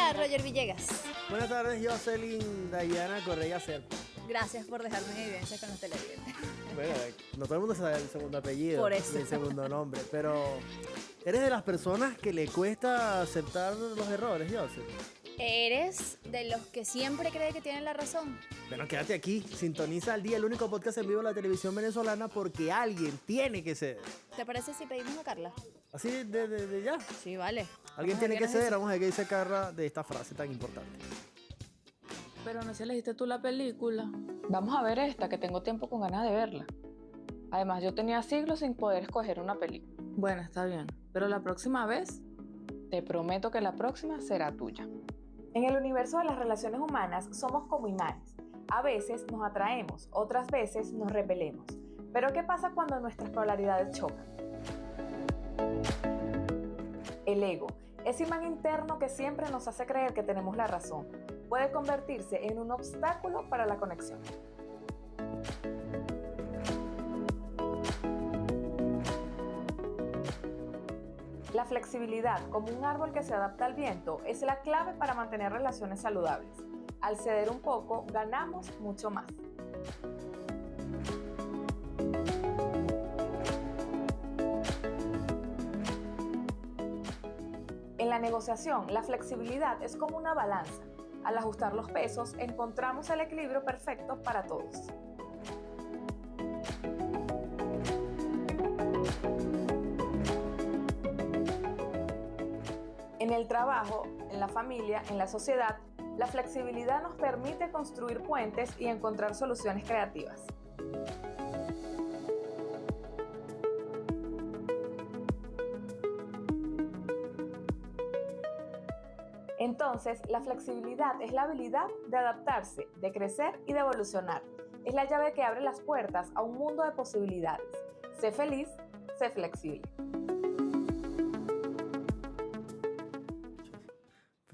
Hola, Roger Villegas. Buenas tardes, Jocelyn Dayana Correa Serpa. Gracias por dejarme en evidencia con los televidentes. Bueno, no todo el mundo sabe el segundo apellido. Por eso. Y el segundo nombre, pero ¿eres de las personas que le cuesta aceptar los errores, Jocelyn? ¿Eres de los que siempre cree que tienen la razón? Bueno, quédate aquí, sintoniza al día el único podcast en vivo de la televisión venezolana porque alguien tiene que ceder. ¿Te parece si pedimos a Carla? Así de ya. Sí, vale. Alguien Vamos a tiene ver que qué nos ceder, dice. vamos a ver qué dice Carla de esta frase tan importante. Pero no se elegiste tú la película. Vamos a ver esta, que tengo tiempo con ganas de verla. Además, yo tenía siglos sin poder escoger una película. Bueno, está bien. Pero la próxima vez, Te prometo que la próxima será tuya. En el universo de las relaciones humanas somos como imanes. A veces nos atraemos, otras veces nos repelemos. Pero ¿qué pasa cuando nuestras polaridades chocan? El ego, ese imán interno que siempre nos hace creer que tenemos la razón, puede convertirse en un obstáculo para la conexión. La flexibilidad, como un árbol que se adapta al viento, es la clave para mantener relaciones saludables. Al ceder un poco, ganamos mucho más. En la negociación, la flexibilidad es como una balanza. Al ajustar los pesos, encontramos el equilibrio perfecto para todos. En el trabajo, en la familia, en la sociedad, la flexibilidad nos permite construir puentes y encontrar soluciones creativas. Entonces, la flexibilidad es la habilidad de adaptarse, de crecer y de evolucionar. Es la llave que abre las puertas a un mundo de posibilidades. Sé feliz, sé flexible.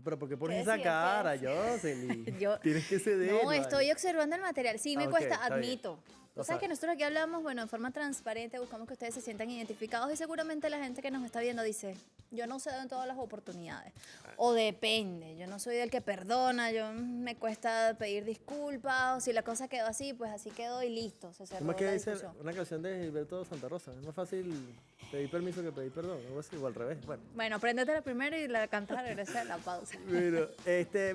Pero ¿por qué pones ¿Qué esa decías? cara, ¿Qué Jocelyn? Yo- Tienes que ceder. No, vale. estoy observando el material. Sí, me Ah, ok, cuesta, está bien. admito. Tú Lo sabes que sabes. nosotros aquí hablamos, bueno, en forma transparente, buscamos que ustedes se sientan identificados y seguramente la gente que nos está viendo dice, yo no cedo en todas las oportunidades. O depende, yo no soy del que perdona, yo me cuesta pedir disculpas, o si la cosa quedó así, pues así quedó y listo, se cerró ¿Cómo es que la dice discusión. una canción de Gilberto Santa Rosa? Es más fácil pedir permiso que pedir perdón, algo así, o al revés. Bueno. Bueno, préndete la primero y la cantas al regresar de la pausa. Bueno,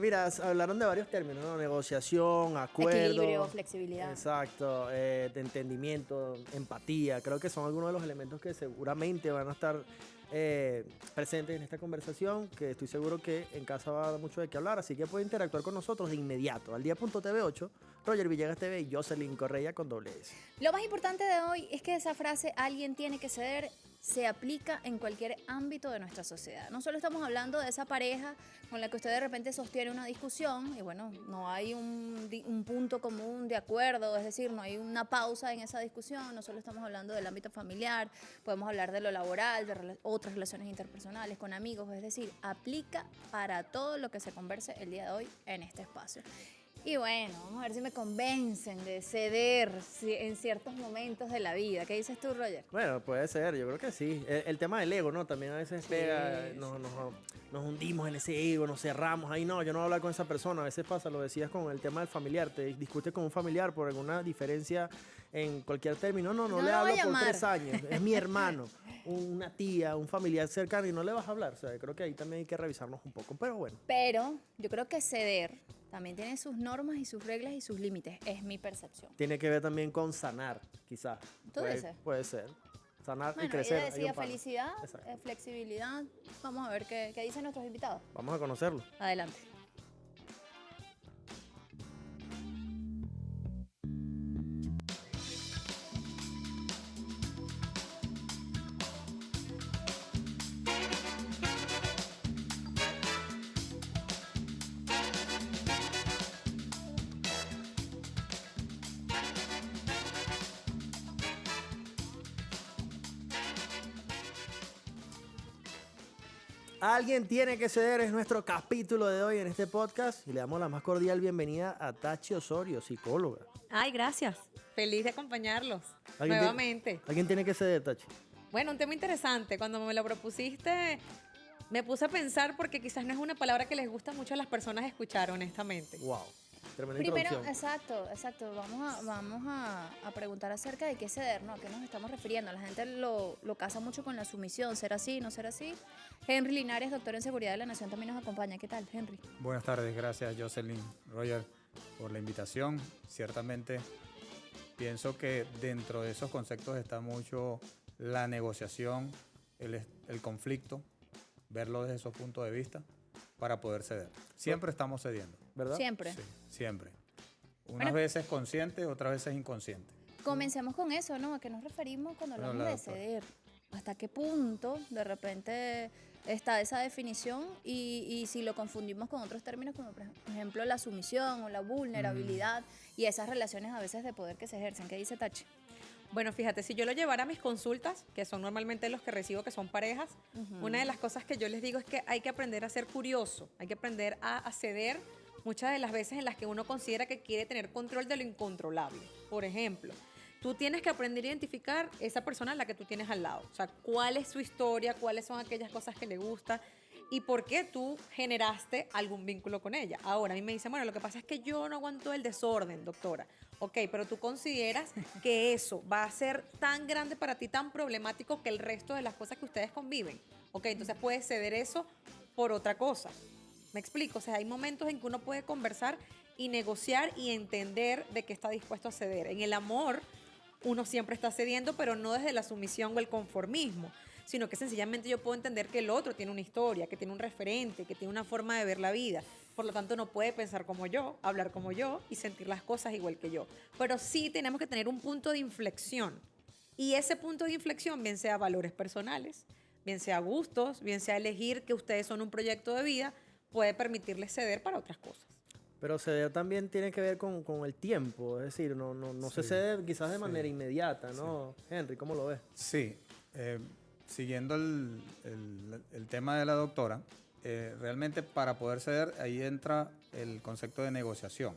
mira, hablaron de varios términos, ¿no? Negociación, acuerdo. Equilibrio, flexibilidad. Exacto, de entendimiento, empatía. Creo que son algunos de los elementos que seguramente van a estar presentes en esta conversación, que estoy seguro que en casa va a dar mucho de qué hablar, así que puede interactuar con nosotros de inmediato. Al día.tv 8, Roger Villegas TV y Jocelyn Correa con doble S. Lo más importante de hoy es que esa frase alguien tiene que ceder se aplica en cualquier ámbito de nuestra sociedad. No solo estamos hablando de esa pareja con la que usted de repente sostiene una discusión y bueno, no hay un punto común de acuerdo, es decir, no hay una pausa en esa discusión, no solo estamos hablando del ámbito familiar, podemos hablar de lo laboral, de otras relaciones interpersonales, con amigos, es decir, aplica para todo lo que se converse el día de hoy en este espacio. Y bueno, vamos a ver si me convencen de ceder en ciertos momentos de la vida. ¿Qué dices tú, Roger? Bueno, puede ser, yo creo que sí. El tema del ego, ¿no? También a veces pega, nos hundimos en ese ego, nos cerramos. Ahí no, yo no voy a hablar con esa persona. A veces pasa, lo decías con el tema del familiar. Te discutes con un familiar por alguna diferencia en cualquier término. No No le lo voy hablo a por llamar. 3 años. Es mi hermano, una tía, un familiar cercano y no le vas a hablar. O sea, creo que ahí también hay que revisarnos un poco. Pero bueno. Pero yo creo que ceder también tiene sus normas y sus reglas y sus límites. Es mi percepción. Tiene que ver también con sanar, quizás. ¿Tú dices? Puede ser. Sanar y Bueno, crecer. ella hay decía un palo. felicidad, Exacto. flexibilidad. Vamos a ver qué dicen nuestros invitados. Vamos a conocerlo. Adelante. Alguien tiene que ceder, es nuestro capítulo de hoy en este podcast y le damos la más cordial bienvenida a Tachi Osorio, psicóloga. Ay, gracias. Feliz de acompañarlos ¿Alguien nuevamente. Alguien tiene que ceder, Tachi. Bueno, un tema interesante. Cuando me lo propusiste, Me puse a pensar porque quizás no es una palabra que les gusta mucho a las personas escuchar, honestamente. Wow. Tremenda Primero, introducción. exacto. Vamos a preguntar acerca de qué ceder, ¿no? ¿A qué nos estamos refiriendo? La gente lo casa mucho con la sumisión. ¿Ser así, no ser así? Henry Linares, doctor en Seguridad de la Nación, también nos acompaña. ¿Qué tal, Henry? Buenas tardes, gracias Jocelyn, Roger, por la invitación. Ciertamente pienso que dentro de esos conceptos está mucho la negociación, el conflicto, verlo desde esos puntos de vista para poder ceder. Siempre estamos cediendo. ¿Verdad? Siempre. Sí, siempre. Unas Bueno. veces consciente, otras veces inconsciente. Comencemos con eso, ¿no? ¿A qué nos referimos cuando Bueno, hablamos la de doctora. ceder? ¿Hasta qué punto de repente está esa definición? Y si lo confundimos con otros términos como por ejemplo la sumisión o la vulnerabilidad y esas relaciones a veces de poder que se ejercen. ¿Qué dice Tachi? Bueno, fíjate, si yo lo llevara a mis consultas, que son normalmente los que recibo, que son parejas, una de las cosas que yo les digo es que hay que aprender a ser curioso, hay que aprender a ceder muchas de las veces en las que uno considera que quiere tener control de lo incontrolable. Por ejemplo, tú tienes que aprender a identificar esa persona a la que tú tienes al lado. O sea, cuál es su historia, cuáles son aquellas cosas que le gusta y por qué tú generaste algún vínculo con ella. Ahora, a mí me dicen, bueno, lo que pasa es que yo no aguanto el desorden, doctora. Ok, pero tú consideras que eso va a ser tan grande para ti, tan problemático que el resto de las cosas que ustedes conviven. Ok, entonces puedes ceder eso por otra cosa. ¿Me explico? O sea, hay momentos en que uno puede conversar y negociar y entender de qué está dispuesto a ceder. En el amor, uno siempre está cediendo, pero no desde la sumisión o el conformismo, sino que sencillamente yo puedo entender que el otro tiene una historia, que tiene un referente, que tiene una forma de ver la vida. Por lo tanto, no puede pensar como yo, hablar como yo y sentir las cosas igual que yo. Pero sí tenemos que tener un punto de inflexión. Y ese punto de inflexión, bien sea valores personales, bien sea gustos, bien sea elegir que ustedes son un proyecto de vida, puede permitirles ceder para otras cosas. Pero ceder también tiene que ver con el tiempo. Es decir, no se Sí, cede quizás de sí, manera inmediata, ¿no? Henry, ¿cómo lo ves? Sí, siguiendo el tema de la doctora, realmente para poder ceder, ahí entra el concepto de negociación.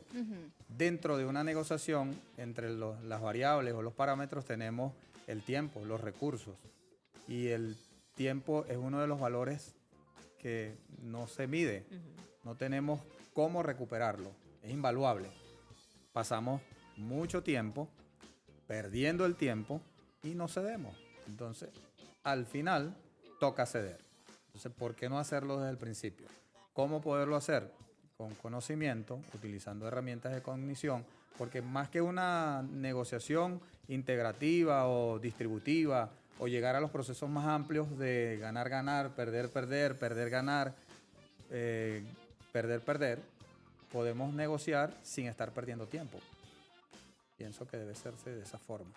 Dentro de una negociación, entre las variables o los parámetros, tenemos el tiempo, los recursos. Y el tiempo es uno de los valores que no se mide. No tenemos cómo recuperarlo. Es invaluable. Pasamos mucho tiempo perdiendo el tiempo y no cedemos. Entonces, al final, toca ceder. Entonces, ¿por qué no hacerlo desde el principio? ¿Cómo poderlo hacer? Con conocimiento, utilizando herramientas de cognición, porque más que una negociación integrativa o distributiva, o llegar a los procesos más amplios de ganar, ganar, perder, perder, perder, ganar, perder, perder, podemos negociar sin estar perdiendo tiempo. Pienso que debe hacerse de esa forma.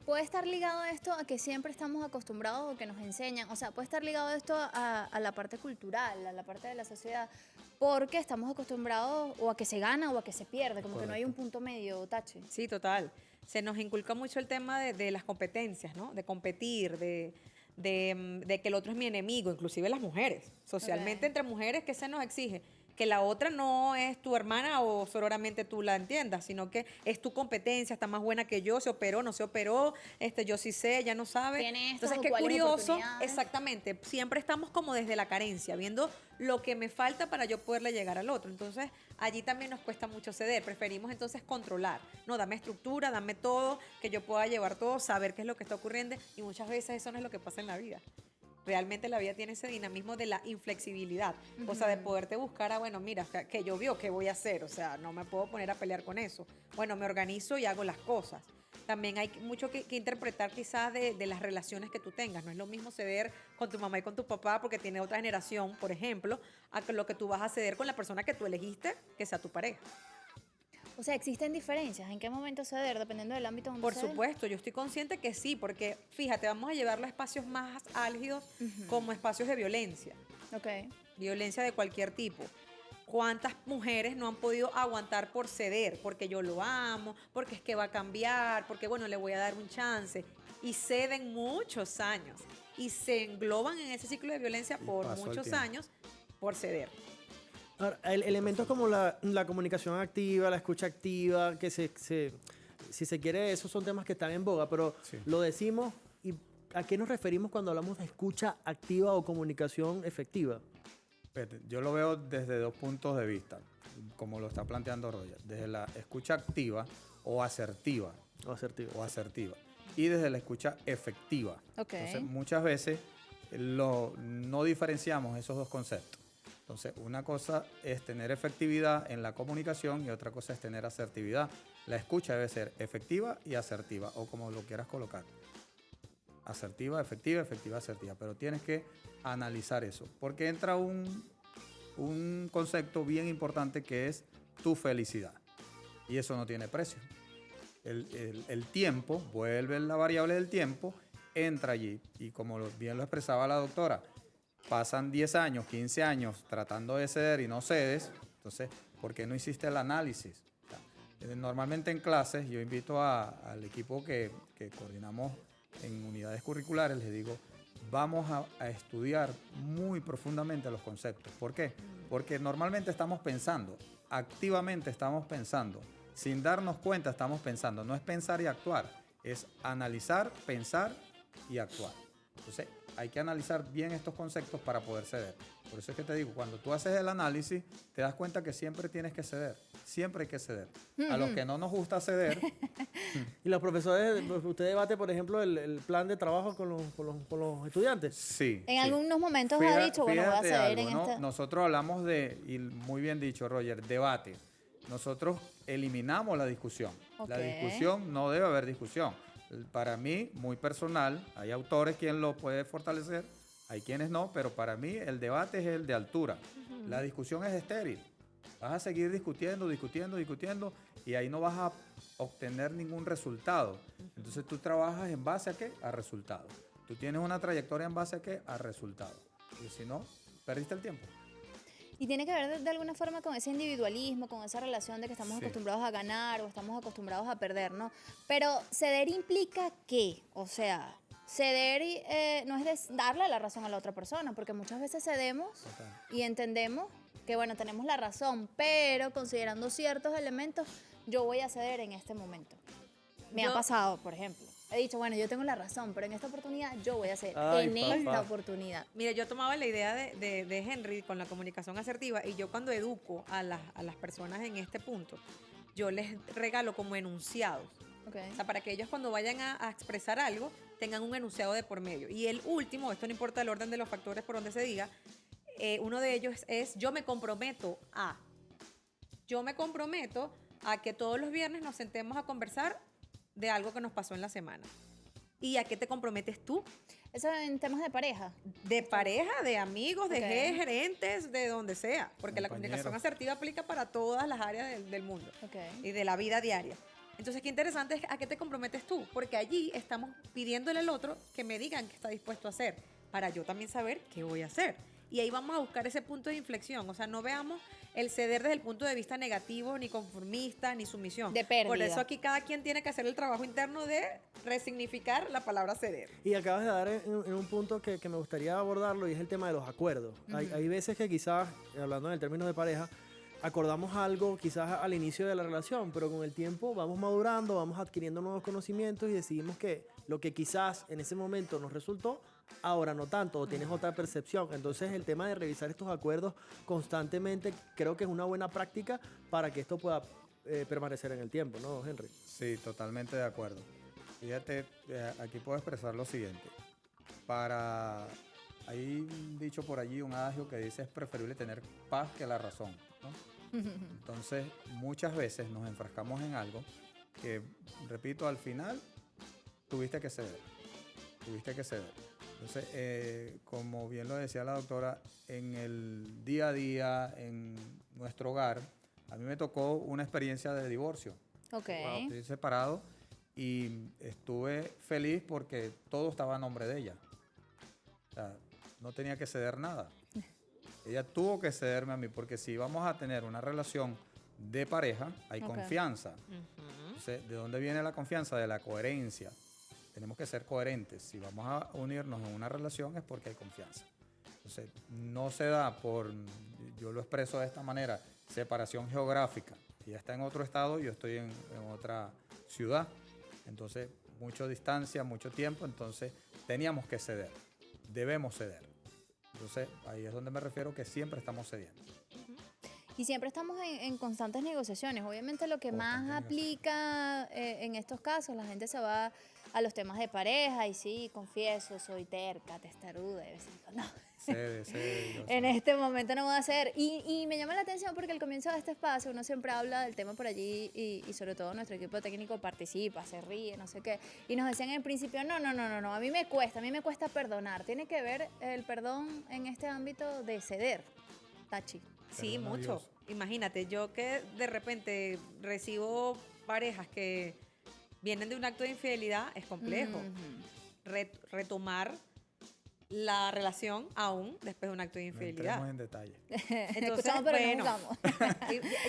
Puede estar ligado esto a que siempre estamos acostumbrados o que nos enseñan, o sea, puede estar ligado esto a la parte cultural, a la parte de la sociedad, porque estamos acostumbrados o a que se gana o a que se pierde, como que no hay un punto medio, Tachi. Sí, total. Se nos inculca mucho el tema de las competencias, ¿no? De competir, de que el otro es mi enemigo, inclusive las mujeres. Socialmente Ok. entre mujeres, ¿qué se nos exige? Que la otra no es tu hermana o sororamente tú la entiendas, sino que es tu competencia, está más buena que yo, se operó, no se operó, yo sí sé, ella no sabe. Tiene estas Entonces, o qué cuáles curioso, oportunidades. exactamente, siempre estamos como desde la carencia, viendo lo que me falta para yo poderle llegar al otro. Entonces, allí también nos cuesta mucho ceder, preferimos entonces controlar, no, dame estructura, dame todo, que yo pueda llevar todo, saber qué es lo que está ocurriendo y muchas veces eso no es lo que pasa en la vida. Realmente la vida tiene ese dinamismo de la inflexibilidad, o sea, de poderte buscar a, bueno, mira, que llovió, ¿qué voy a hacer? O sea, no me puedo poner a pelear con eso. Bueno, me organizo y hago las cosas. También hay mucho que interpretar quizás de las relaciones que tú tengas. No es lo mismo ceder con tu mamá y con tu papá porque tiene otra generación, por ejemplo, a lo que tú vas a ceder con la persona que tú elegiste, que sea tu pareja. O sea, ¿existen diferencias? ¿En qué momento ceder, dependiendo del ámbito donde Por ceder? supuesto, yo estoy consciente que sí, porque fíjate, vamos a llevarlo a espacios más álgidos como espacios de violencia. Ok. Violencia de cualquier tipo. ¿Cuántas mujeres no han podido aguantar por ceder? Porque yo lo amo, porque es que va a cambiar, porque bueno, le voy a dar un chance. Y ceden muchos años. Y se engloban en ese ciclo de violencia Y por pasó el muchos tiempo. años por ceder. Ahora, elementos como la comunicación activa, la escucha activa, que si se quiere, esos son temas que están en boga, pero Sí. lo decimos y ¿A qué nos referimos cuando hablamos de escucha activa o comunicación efectiva? Fíjate, yo lo veo desde dos puntos de vista, como lo está planteando Roger. Desde la escucha activa o asertiva. O asertiva. O asertiva. Y desde la escucha efectiva. Ok. Entonces, muchas veces no diferenciamos esos dos conceptos. Entonces, una cosa es tener efectividad en la comunicación y otra cosa es tener asertividad. La escucha debe ser efectiva y asertiva, o como lo quieras colocar. Asertiva, efectiva, efectiva, asertiva. Pero tienes que analizar eso, porque entra un concepto bien importante que es tu felicidad. Y eso no tiene precio. El tiempo, vuelve la variable del tiempo, entra allí. Y como bien lo expresaba la doctora, pasan 10 años, 15 años tratando de ceder y no cedes, entonces, ¿por qué no hiciste el análisis? O sea, normalmente en clases, yo invito al equipo que coordinamos en unidades curriculares, les digo, vamos a estudiar muy profundamente los conceptos. ¿Por qué? Porque normalmente estamos pensando, activamente estamos pensando, sin darnos cuenta estamos pensando. No es pensar y actuar, es analizar, pensar y actuar. Entonces, hay que analizar bien estos conceptos para poder ceder. Por eso es que te digo, cuando tú haces el análisis, te das cuenta que siempre tienes que ceder. Siempre hay que ceder. A los que no nos gusta ceder. ¿Y los profesores, usted debate, por ejemplo, el plan de trabajo con los estudiantes? Sí. En sí. algunos momentos ha dicho, bueno, voy a Fíjate ceder algo, en ¿no? esta... Nosotros hablamos y muy bien dicho, Roger, debate. Nosotros eliminamos la discusión. Ok. La discusión, no debe haber discusión. Para mí, muy personal, hay autores quien lo puede fortalecer, hay quienes no, pero para mí el debate es el de altura. La discusión es estéril. Vas a seguir discutiendo y ahí no vas a obtener ningún resultado. Entonces tú trabajas en base a ¿qué? A resultados. Tú tienes una trayectoria en base a ¿qué? A resultados. Y si no, perdiste el tiempo. Y tiene que ver de alguna forma con ese individualismo, con esa relación de que estamos Sí. acostumbrados a ganar o estamos acostumbrados a perder, ¿no? Pero ceder implica ¿qué? O sea, ceder no es darle la razón a la otra persona, porque muchas veces cedemos Total. y entendemos que, bueno, tenemos la razón, pero considerando ciertos elementos, yo voy a ceder en este momento. Me ha pasado, por ejemplo. He dicho, bueno, yo tengo la razón, pero en esta oportunidad yo voy a ceder. Ay, En esta papá. oportunidad. Mira, yo tomaba la idea de Henry con la comunicación asertiva y yo cuando educo a las personas en este punto, yo les regalo como enunciados. Okay. O sea, para que ellos cuando vayan a expresar algo tengan un enunciado de por medio. Y el último, esto no importa el orden de los factores por donde se diga, uno de ellos es yo me comprometo a. Yo me comprometo a que todos los viernes nos sentemos a conversar de algo que nos pasó en la semana. ¿Y a qué te comprometes tú? Eso en temas de pareja. De pareja, de amigos, de Ok. gerentes, de donde sea. Porque la Compañeros. comunicación asertiva aplica para todas las áreas del mundo Okay. y de la vida diaria. Entonces, qué interesante es a qué te comprometes tú, porque allí estamos pidiéndole al otro que me digan qué está dispuesto a hacer, para yo también saber qué voy a hacer. Y ahí vamos a buscar ese punto de inflexión. O sea, no veamos el ceder desde el punto de vista negativo, ni conformista, ni sumisión. De pérdida. Por eso aquí cada quien tiene que hacer el trabajo interno de resignificar la palabra ceder. Y acabas de dar en un punto que me gustaría abordarlo y es el tema de los acuerdos. Hay veces que quizás, hablando en el término de pareja, acordamos algo quizás al inicio de la relación, pero con el tiempo vamos madurando, vamos adquiriendo nuevos conocimientos y decidimos que lo que quizás en ese momento nos resultó, ahora no tanto, o tienes otra percepción. Entonces el tema de revisar estos acuerdos constantemente creo que es una buena práctica para que esto pueda permanecer en el tiempo, ¿no, Henry? Sí, totalmente de acuerdo. Fíjate, aquí puedo expresar lo siguiente. Hay un dicho por allí, un adagio que dice es preferible tener paz que la razón, ¿no? Entonces, muchas veces nos enfrascamos en algo que, repito, al final tuviste que ceder. Entonces, como bien lo decía la doctora, en el día a día, en nuestro hogar, a mí me tocó una experiencia de divorcio. Ok. Estoy separado y estuve feliz porque todo estaba a nombre de ella. O sea, no tenía que ceder nada. Ella tuvo que cederme a mí porque si vamos a tener una relación de pareja, hay Ok. confianza. Entonces, ¿de dónde viene la confianza? De la coherencia. Tenemos que ser coherentes. Si vamos a unirnos en una relación es porque hay confianza. Entonces, no se da por, yo lo expreso de esta manera, separación geográfica. Ella está en otro estado, yo estoy en otra ciudad. Entonces, mucha distancia, mucho tiempo, entonces teníamos que ceder, debemos ceder. Entonces ahí es donde me refiero que siempre estamos cediendo. Y siempre estamos en constantes negociaciones. Obviamente lo que más Constantes aplica en estos casos, la gente se va a los temas de pareja y sí, confieso, soy terca, testaruda. Y a veces digo, no, Cede, yo en sé. este momento no voy a hacer. Y me llama la atención porque al comienzo de este espacio uno siempre habla del tema por allí y sobre todo nuestro equipo técnico participa, se ríe, no sé qué. Y nos decían en principio, no, a mí me cuesta perdonar. Tiene que ver el perdón en este ámbito de ceder, Tachi. Sí, Perdona, mucho. Dios. Imagínate, yo que de repente recibo parejas que vienen de un acto de infidelidad, es complejo. Retomar la relación aún después de un acto de No infidelidad. entremos en detalle. Entonces, Escuchamos, pero bueno, no juzgamos.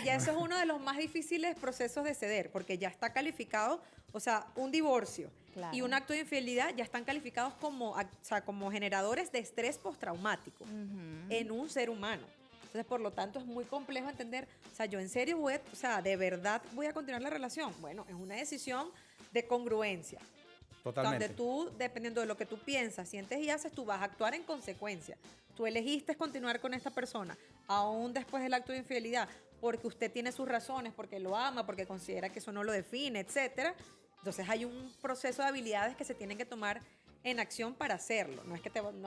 ya eso es uno de los más difíciles procesos de ceder, porque ya está calificado, o sea, un divorcio Claro. y un acto de infidelidad ya están calificados como, o sea, como generadores de estrés postraumático en un ser humano. Entonces, por lo tanto, es muy complejo entender, o sea, yo en serio o sea, de verdad voy a continuar la relación. Bueno, es una decisión de congruencia. Totalmente. Donde tú, dependiendo de lo que tú piensas, sientes y haces, tú vas a actuar en consecuencia. Tú elegiste continuar con esta persona, aún después del acto de infidelidad, porque usted tiene sus razones, porque lo ama, porque considera que eso no lo define, etcétera. Entonces hay un proceso de habilidades que se tienen que tomar en acción para hacerlo. No es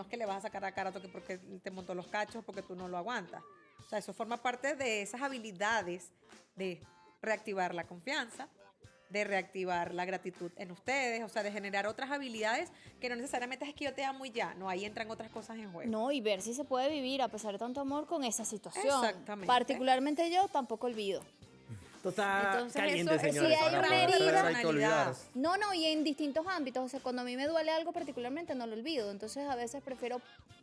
que le vas a sacar a cara porque te montó los cachos, porque tú no lo aguantas. O sea, eso forma parte de esas habilidades de reactivar la confianza, de reactivar la gratitud en ustedes, o sea, de generar otras habilidades que no necesariamente es que yo te amo y ya, no, ahí entran otras cosas en juego. No, y ver si se puede vivir a pesar de tanto amor con esa situación. Exactamente. Particularmente yo tampoco olvido. Esto está Entonces, caliente, eso- señores. sí hay Para una poder herida. ceder hay que Personalidad. olvidarse. No, y en distintos ámbitos. O sea, cuando a mí me duele algo particularmente no lo olvido. Entonces a veces prefiero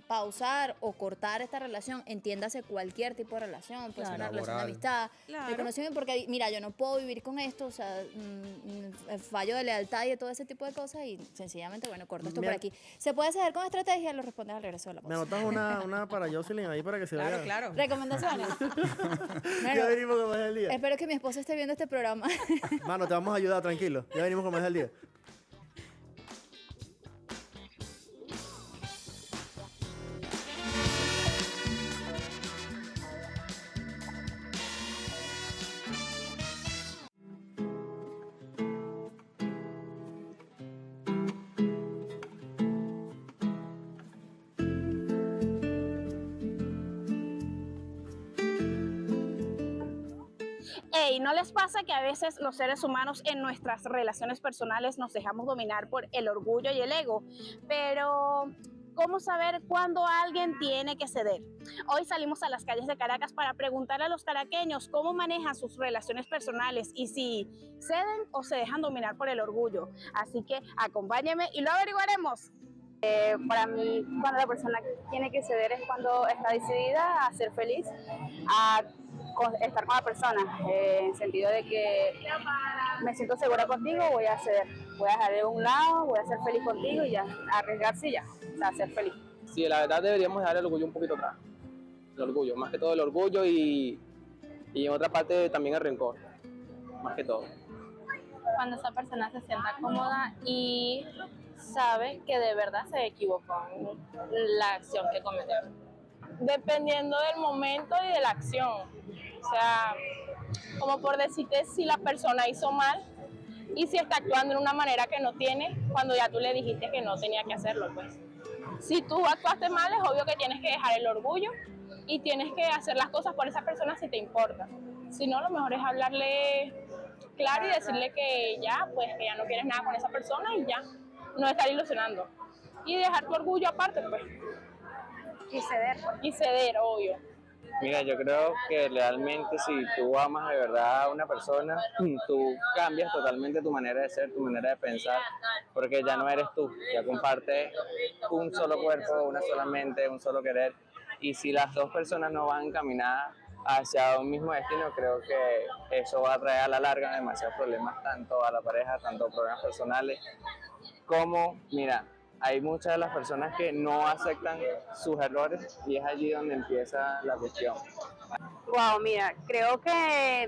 pausar o cortar esta relación, entiéndase cualquier tipo de relación, puede ser una Claro. relación de Laboral. amistad, Claro. de conocimiento, porque mira, yo no puedo vivir con esto, o sea, fallo de lealtad y de todo ese tipo de cosas y sencillamente, bueno, corto esto por Mira. aquí. ¿Se puede ceder con estrategia? Lo respondes al regreso de la Me pausa. anotas una para Jocelyn ahí para que se Claro, vea. claro. ¿Recomendaciones? Ya Bueno, venimos con más del día. espero que mi esposa esté viendo este programa. Mano, te vamos a ayudar, tranquilo. Ya venimos con más del día. Ey, ¿no les pasa que a veces los seres humanos en nuestras relaciones personales nos dejamos dominar por el orgullo y el ego? Pero, ¿cómo saber cuándo alguien tiene que ceder? Hoy salimos a las calles de Caracas para preguntar a los caraqueños cómo manejan sus relaciones personales y si ceden o se dejan dominar por el orgullo. Así que acompáñenme y lo averiguaremos. Para mí, cuando la persona tiene que ceder es cuando está decidida a ser feliz, a estar con la persona, en el sentido de que me siento segura contigo, voy a ceder, voy a dejar de un lado, voy a ser feliz contigo y ya, arriesgarse y ya, o sea, ser feliz. Sí, la verdad deberíamos dejar el orgullo un poquito atrás. El orgullo, más que todo el orgullo y en otra parte también el rencor, más que todo. Cuando esa persona se sienta cómoda y sabe que de verdad se equivocó en la acción que cometió. Dependiendo del momento y de la acción. O sea, como por decirte si la persona hizo mal y si está actuando de una manera que no tiene cuando ya tú le dijiste que no tenía que hacerlo, pues. Si tú actuaste mal, es obvio que tienes que dejar el orgullo y tienes que hacer las cosas por esa persona si te importa. Si no, lo mejor es hablarle claro y decirle que ya, pues que ya no quieres nada con esa persona y ya, no estar ilusionando. Y dejar tu orgullo aparte, pues. Y ceder. Y ceder, obvio. Mira, yo creo que realmente si tú amas de verdad a una persona, tú cambias totalmente tu manera de ser, tu manera de pensar, porque ya no eres tú, ya compartes un solo cuerpo, una sola mente, un solo querer, y si las dos personas no van encaminadas hacia un mismo destino, creo que eso va a traer a la larga demasiados problemas, tanto a la pareja, tanto problemas personales, como, mira, hay muchas de las personas que no aceptan sus errores y es allí donde empieza la cuestión. Wow, mira, creo que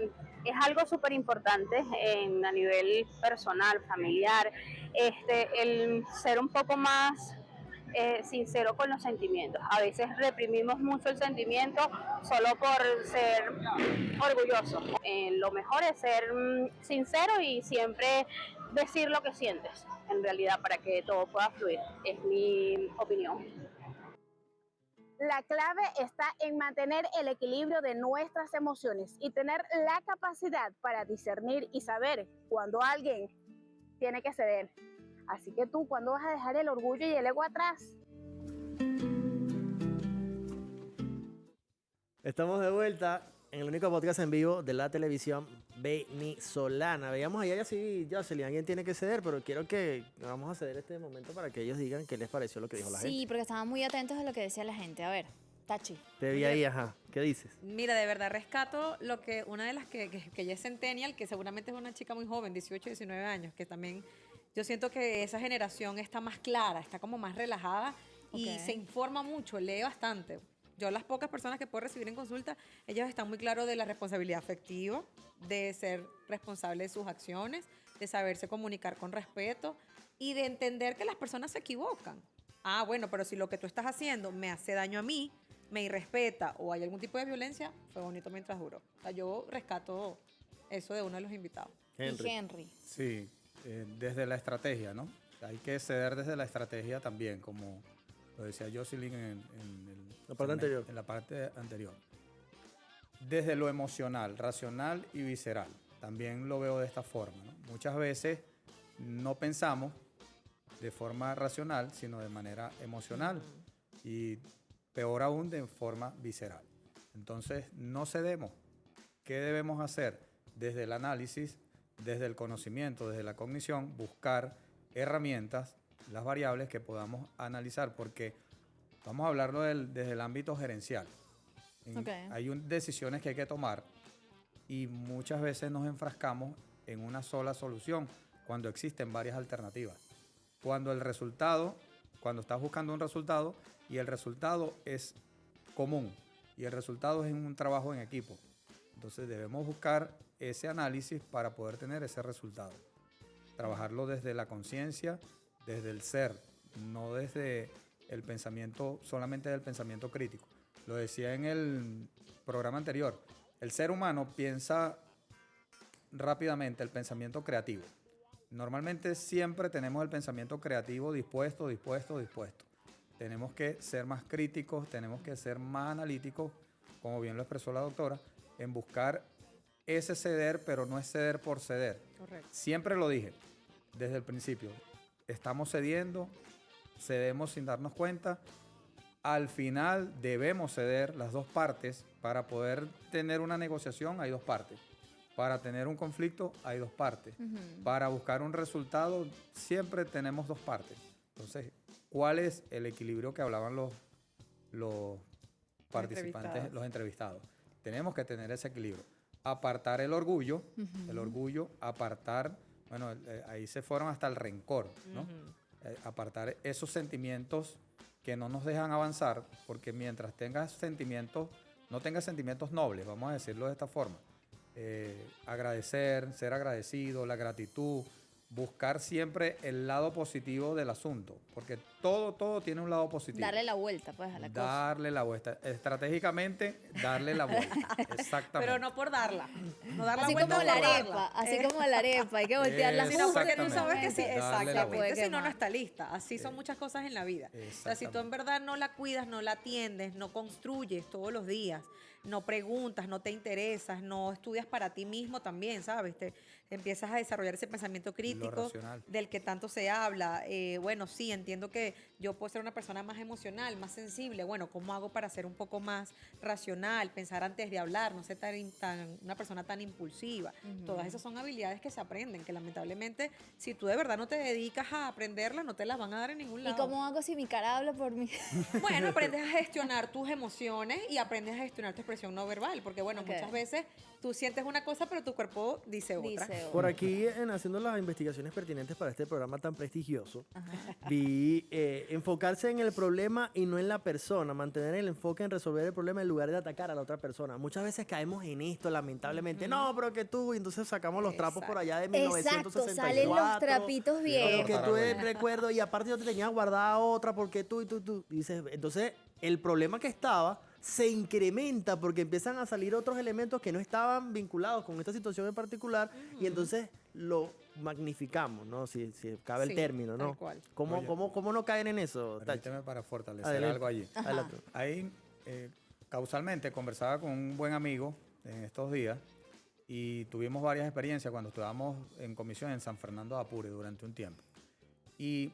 es algo súper importante a nivel personal, familiar, el ser un poco más sincero con los sentimientos. A veces reprimimos mucho el sentimiento solo por ser orgulloso. Lo mejor es ser sincero y siempre decir lo que sientes, en realidad, para que todo pueda fluir. Es mi opinión. La clave está en mantener el equilibrio de nuestras emociones y tener la capacidad para discernir y saber cuando alguien tiene que ceder. Así que tú, ¿cuándo vas a dejar el orgullo y el ego atrás? Estamos de vuelta en el único podcast en vivo de la televisión venezolana. Veíamos ahí así, Jocelyn, alguien tiene que ceder, pero quiero que vamos a ceder este momento para que ellos digan qué les pareció lo que dijo la gente. Sí, porque estaban muy atentos a lo que decía la gente. A ver, Tachi. Te vi ahí, ajá. ¿Qué dices? Mira, de verdad rescato lo que una de las que ya es centennial, que seguramente es una chica muy joven, 18, 19 años, que también yo siento que esa generación está más clara, está como más relajada y se informa mucho, lee bastante. Yo las pocas personas que puedo recibir en consulta, ellos están muy claros de la responsabilidad afectiva, de ser responsable de sus acciones, de saberse comunicar con respeto y de entender que las personas se equivocan. Ah, bueno, pero si lo que tú estás haciendo me hace daño a mí, me irrespeta o hay algún tipo de violencia, fue bonito mientras duró. O sea, yo rescato eso de uno de los invitados. Henry. Sí, desde la estrategia, ¿no? Hay que ceder desde la estrategia también, como lo decía Jocelyn en la parte anterior. Desde lo emocional, racional y visceral. También lo veo de esta forma, ¿no? Muchas veces no pensamos de forma racional, sino de manera emocional y peor aún de forma visceral. Entonces, no cedemos. ¿Qué debemos hacer? Desde el análisis, desde el conocimiento, desde la cognición, buscar herramientas, las variables que podamos analizar, porque vamos a hablarlo desde el ámbito gerencial. Hay decisiones que hay que tomar y muchas veces nos enfrascamos en una sola solución cuando existen varias alternativas. Cuando estás buscando un resultado y el resultado es común y el resultado es un trabajo en equipo. Entonces debemos buscar ese análisis para poder tener ese resultado. Trabajarlo desde la conciencia, desde el ser, no desde el pensamiento, solamente del pensamiento crítico. Lo decía en el programa anterior, el ser humano piensa rápidamente el pensamiento creativo. Normalmente siempre tenemos el pensamiento creativo dispuesto. Tenemos que ser más críticos, tenemos que ser más analíticos, como bien lo expresó la doctora, en buscar ese ceder, pero no es ceder por ceder. Correcto. Siempre lo dije desde el principio. Estamos cedemos sin darnos cuenta. Al final debemos ceder las dos partes. Para poder tener una negociación hay dos partes. Para tener un conflicto hay dos partes. Para buscar un resultado siempre tenemos dos partes. Entonces, ¿cuál es el equilibrio que hablaban los participantes, los entrevistados? Tenemos que tener ese equilibrio. Apartar el orgullo, apartar, bueno, ahí se fueron hasta el rencor, ¿no? Apartar esos sentimientos que no nos dejan avanzar, porque mientras no tengas sentimientos nobles, vamos a decirlo de esta forma, agradecer, ser agradecido, la gratitud, buscar siempre el lado positivo del asunto, porque todo tiene un lado positivo. Darle la vuelta, pues, a la cosa. Darle la vuelta. Estratégicamente, darle la vuelta. Exactamente. Pero no por darla. No dar así la vuelta como la por arepa, darla. así como la arepa, hay que voltearla Sino justo porque en tú el sabes que sí, momento. exactamente. Si no, quemar. no está lista. Así son muchas cosas en la vida. O sea, si tú en verdad no la cuidas, no la atiendes, no construyes todos los días, no preguntas, no te interesas, no estudias para ti mismo también, ¿sabes? Te empiezas a desarrollar ese pensamiento crítico del que tanto se habla. Bueno, sí, entiendo que yo puedo ser una persona más emocional, más sensible. Bueno, ¿cómo hago para ser un poco más racional, pensar antes de hablar, no ser una persona tan impulsiva? Todas esas son habilidades que se aprenden, que lamentablemente, si tú de verdad no te dedicas a aprenderlas, no te las van a dar en ningún lado. ¿Y cómo hago si mi cara habla por mí? Bueno, aprendes a gestionar tus emociones y aprendes a gestionar tus expresión no verbal, porque bueno, Ok. muchas veces tú sientes una cosa, pero tu cuerpo dice otra. Por aquí, en haciendo las investigaciones pertinentes para este programa tan prestigioso, vi enfocarse en el problema y no en la persona, mantener el enfoque en resolver el problema en lugar de atacar a la otra persona. Muchas veces caemos en esto, lamentablemente. No, pero que tú, y entonces sacamos los trapos por allá de Exacto, 1964. salen los trapitos viejos. Que tú recuerdo, y aparte yo te tenía guardada otra porque tú y tú. Y dices, entonces, el problema que estaba se incrementa porque empiezan a salir otros elementos que no estaban vinculados con esta situación en particular y entonces lo magnificamos, ¿no? Si cabe el Sí, término, ¿no? tal cual. ¿Cómo, Oye, cómo no caen en eso, Tachi? Permíteme para fortalecer Adelante. algo allí. Adelante. Ahí, causalmente, conversaba con un buen amigo en estos días y tuvimos varias experiencias cuando estábamos en comisión en San Fernando de Apure durante un tiempo. Y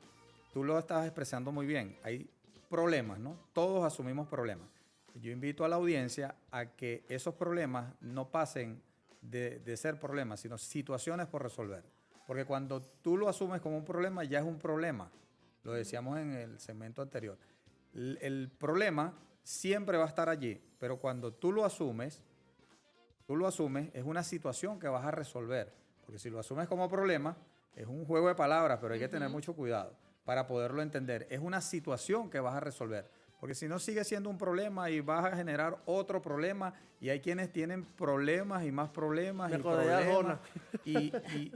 tú lo estás expresando muy bien. Hay problemas, ¿no? Todos asumimos problemas. Yo invito a la audiencia a que esos problemas no pasen de ser problemas, sino situaciones por resolver. Porque cuando tú lo asumes como un problema, ya es un problema. Lo decíamos en el segmento anterior. El problema siempre va a estar allí, pero cuando tú lo asumes, es una situación que vas a resolver. Porque si lo asumes como problema, es un juego de palabras, pero hay que tener mucho cuidado para poderlo entender. Es una situación que vas a resolver. Porque si no, sigue siendo un problema y vas a generar otro problema. Y hay quienes tienen problemas y más problemas Me y acordé de problemas. Arjona.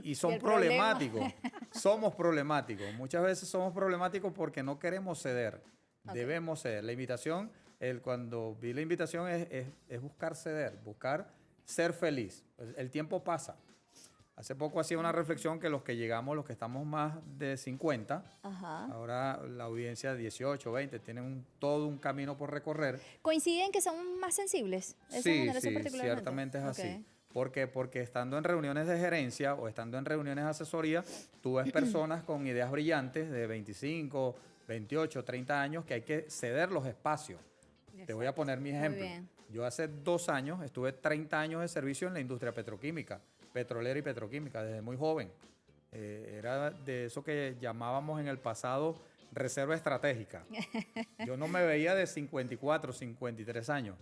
Y son Y el problema. problemáticos. Somos problemáticos. Muchas veces somos problemáticos porque no queremos ceder. Ok. Debemos ceder. La invitación, cuando vi la invitación, es buscar ceder, buscar ser feliz. El tiempo pasa. Hace poco hacía una reflexión que los que llegamos, los que estamos más de 50, Ajá. ahora la audiencia 18, 20, tienen todo un camino por recorrer. ¿Coinciden que son más sensibles? ¿Esa Sí, generación sí, particularmente? ciertamente es así. Ok. ¿Por qué? Porque estando en reuniones de gerencia o estando en reuniones de asesoría, tú ves personas con ideas brillantes de 25, 28, 30 años que hay que ceder los espacios. Te voy a poner mi ejemplo. bien. Yo hace 2 años estuve 30 años de servicio en la industria petroquímica, petrolera y petroquímica, desde muy joven. Era de eso que llamábamos en el pasado reserva estratégica. Yo no me veía de 54, 53 años,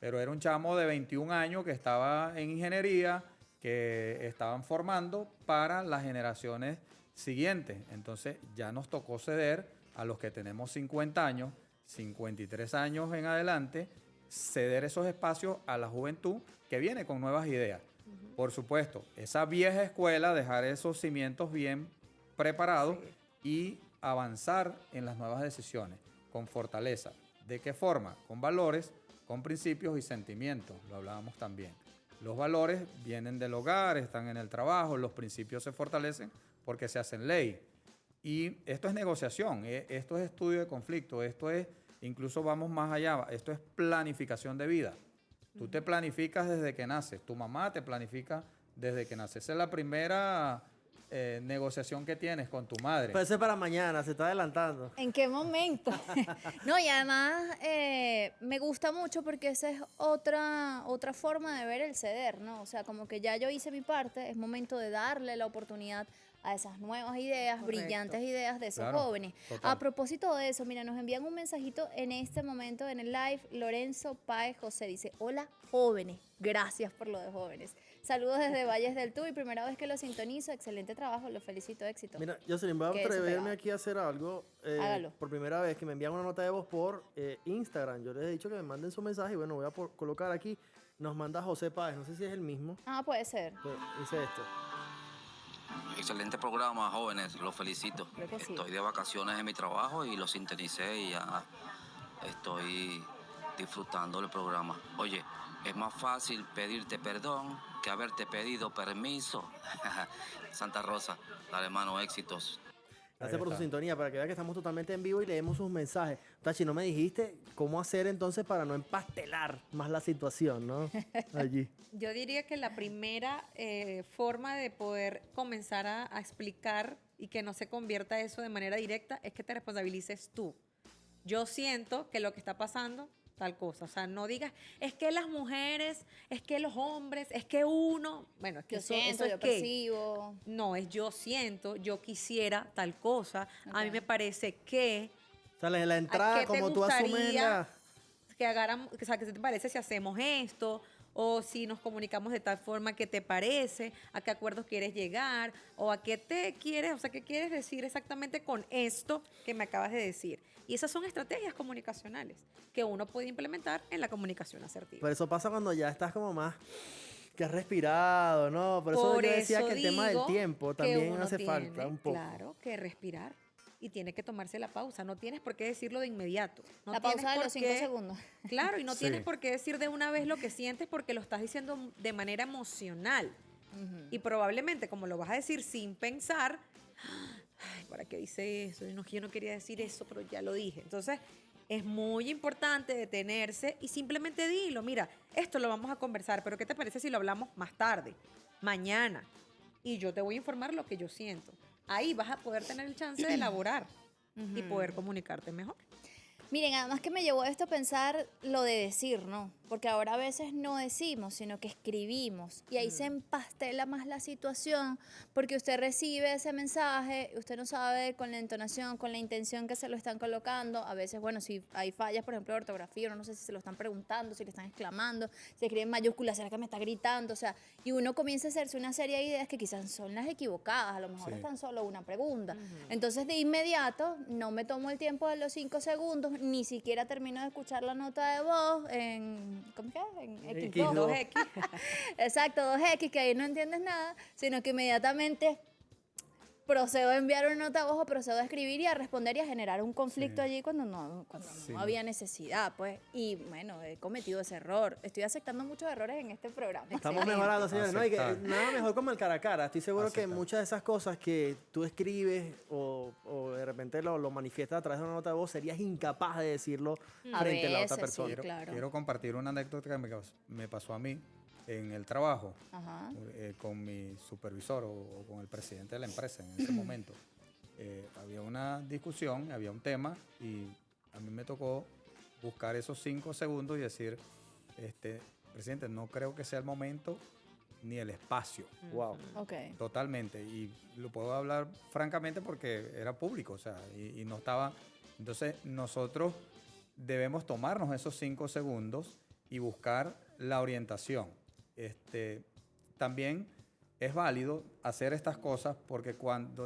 pero era un chamo de 21 años que estaba en ingeniería, que estaban formando para las generaciones siguientes. Entonces ya nos tocó ceder a los que tenemos 50 años, 53 años en adelante, ceder esos espacios a la juventud que viene con nuevas ideas. Por supuesto, esa vieja escuela, dejar esos cimientos bien preparados y avanzar en las nuevas decisiones con fortaleza. ¿De qué forma? Con valores, con principios y sentimientos, lo hablábamos también. Los valores vienen del hogar, están en el trabajo, los principios se fortalecen porque se hacen ley. Y esto es negociación, esto es estudio de conflicto, esto es, incluso vamos más allá, esto es planificación de vida. Tú te planificas desde que naces, tu mamá te planifica desde que naces. Esa es la primera negociación que tienes con tu madre. Puede ser para mañana, se está adelantando. ¿En qué momento? No, y además me gusta mucho porque esa es otra forma de ver el ceder, ¿no? O sea, como que ya yo hice mi parte, es momento de darle la oportunidad a esas nuevas ideas, Correcto. brillantes ideas de esos Claro, jóvenes. total. A propósito de eso, mira, nos envían un mensajito en este momento en el live. Lorenzo Páez José dice, hola jóvenes, gracias por lo de jóvenes. Saludos desde Valles del Tuy, primera vez que lo sintonizo, excelente trabajo, lo felicito, éxito. Mira, Jocelyn, voy a Que eso atreverme pegado. aquí a hacer algo. Hágalo. Por primera vez que me envían una nota de voz por Instagram. Yo les he dicho que me manden su mensaje y bueno, voy a colocar aquí. Nos manda José Páez, no sé si es el mismo. Ah, puede ser. que dice esto. Excelente programa, jóvenes, los felicito. Creo que sí. Estoy de vacaciones en mi trabajo y lo sintonicé y ya estoy disfrutando el programa. Oye, es más fácil pedirte perdón que haberte pedido permiso. Santa Rosa, dale mano, éxitos. Gracias Ahí por su está. sintonía, para que vean que estamos totalmente en vivo y leemos sus mensajes. Tachi, no me dijiste cómo hacer entonces para no empastelar más la situación, ¿no? Allí. Yo diría que la primera forma de poder comenzar a explicar y que no se convierta eso de manera directa es que te responsabilices tú. Yo siento que lo que está pasando, tal cosa. O sea, no digas, es que las mujeres, es que los hombres, es que uno. Bueno, es que Yo eso siento, es yo que. percibo. No, es yo siento, yo quisiera tal cosa. A mí Ok. me parece que. O sea, la entrada, qué te como tú asumes gustaría? o sea, ¿qué te parece si hacemos esto? O si nos comunicamos de tal forma, ¿qué te parece? ¿A qué acuerdos quieres llegar? ¿O a qué te quieres, o sea, qué quieres decir exactamente con esto que me acabas de decir? Y esas son estrategias comunicacionales que uno puede implementar en la comunicación asertiva. Pero eso pasa cuando ya estás como más que has respirado, ¿no? Por eso Por yo decía eso que el tema del digo tiempo que también uno hace tiene, falta un poco. Claro, que respirar. Y tiene que tomarse la pausa. No tienes por qué decirlo de inmediato. No La tienes pausa de por los 5 qué- segundos. Claro, y no Sí. tienes por qué decir de una vez lo que sientes porque lo estás diciendo de manera emocional. Y probablemente, como lo vas a decir sin pensar, ay, ¿para qué dice eso? Yo no quería decir eso, pero ya lo dije. Entonces, es muy importante detenerse y simplemente dilo. Mira, esto lo vamos a conversar, pero ¿qué te parece si lo hablamos más tarde, mañana? Y yo te voy a informar lo que yo siento. Ahí vas a poder tener el chance de elaborar y poder comunicarte mejor. Miren, además que me llevó esto a pensar lo de decir, ¿no? Porque ahora a veces no decimos, sino que escribimos. Y ahí se empastela más la situación, porque usted recibe ese mensaje, usted no sabe con la entonación, con la intención que se lo están colocando. A veces, bueno, si hay fallas, por ejemplo, de ortografía, uno no sé si se lo están preguntando, si le están exclamando, si escribe en mayúsculas, ¿será que me está gritando? O sea, y uno comienza a hacerse una serie de ideas que quizás son las equivocadas, a lo mejor es tan solo una pregunta. Entonces, de inmediato, no me tomo el tiempo de los 5 segundos, ni siquiera termino de escuchar la nota de voz en, ¿cómo que es? En X2. 2X. Exacto, 2X, que ahí no entiendes nada, sino que inmediatamente procedo a enviar una nota de voz o procedo a escribir y a responder y a generar un conflicto allí cuando no había necesidad, pues. Y bueno, he cometido ese error. Estoy aceptando muchos errores en este programa. Estamos Excelente. mejorando, señores. No, y que Aceptar. nada mejor como el cara a cara. Estoy seguro que Aceptar. muchas de esas cosas que tú escribes o de repente lo manifiestas a través de una nota de voz, serías incapaz de decirlo A frente a la otra veces, sí, persona. claro. Quiero compartir una anécdota que me pasó a mí en el trabajo Ajá. con mi supervisor o con el presidente de la empresa en ese momento. Había una discusión, había un tema y a mí me tocó buscar esos 5 segundos y decir, presidente, no creo que sea el momento ni el espacio. Wow. Ok. Totalmente. Y lo puedo hablar francamente porque era público, o sea, y no estaba. Entonces, nosotros debemos tomarnos esos 5 segundos y buscar la orientación. También es válido hacer estas cosas porque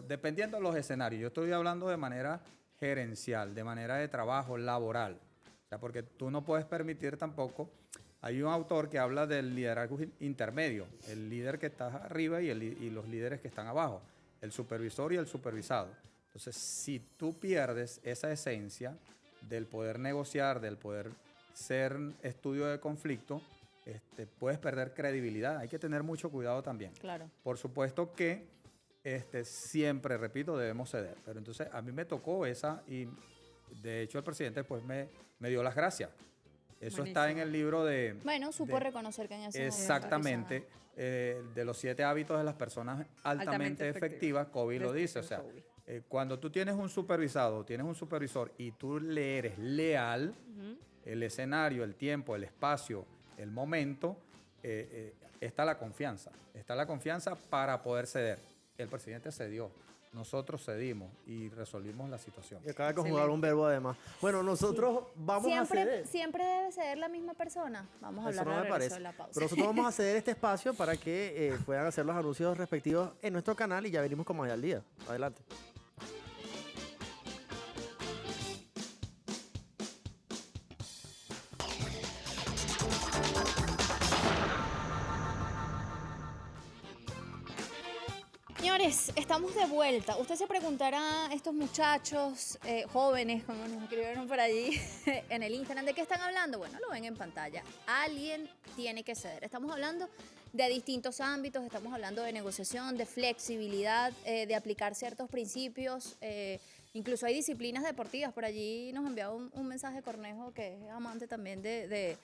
dependiendo de los escenarios, yo estoy hablando de manera gerencial, de manera de trabajo, laboral. O sea, porque tú no puedes permitir tampoco. Hay un autor que habla del liderazgo intermedio, el líder que está arriba y los líderes que están abajo, el supervisor y el supervisado. Entonces, si tú pierdes esa esencia del poder negociar, del poder ser estudio de conflicto, puedes perder credibilidad. Hay que tener mucho cuidado también. Claro. Por supuesto que siempre, repito, debemos ceder. Pero entonces a mí me tocó esa y de hecho el presidente pues me dio las gracias. Eso está en el libro de... Bueno, supo reconocer que en ese momento, Exactamente. De los 7 hábitos de las personas altamente efectivas, Covey lo dice. O sea, cuando tú tienes un supervisado, tienes un supervisor y tú le eres leal, el escenario, el tiempo, el espacio, el momento, está la confianza. Está la confianza para poder ceder. El presidente cedió. Nosotros cedimos y resolvimos la situación. Y acaba de conjugar un verbo además. Bueno, nosotros vamos a ceder. ¿Siempre debe ceder la misma persona? Vamos a Eso hablar no me de parece. la pausa. Pero nosotros vamos a ceder este espacio para que puedan hacer los anuncios respectivos en nuestro canal y ya venimos como allá al día. Adelante. Señores, estamos de vuelta. Usted se preguntará, estos muchachos jóvenes, como nos escribieron por allí en el Instagram, ¿de qué están hablando? Bueno, lo ven en pantalla. Alguien tiene que ceder. Estamos hablando de distintos ámbitos, estamos hablando de negociación, de flexibilidad, de aplicar ciertos principios. Incluso hay disciplinas deportivas. Por allí nos enviaba un mensaje Cornejo, que es amante también de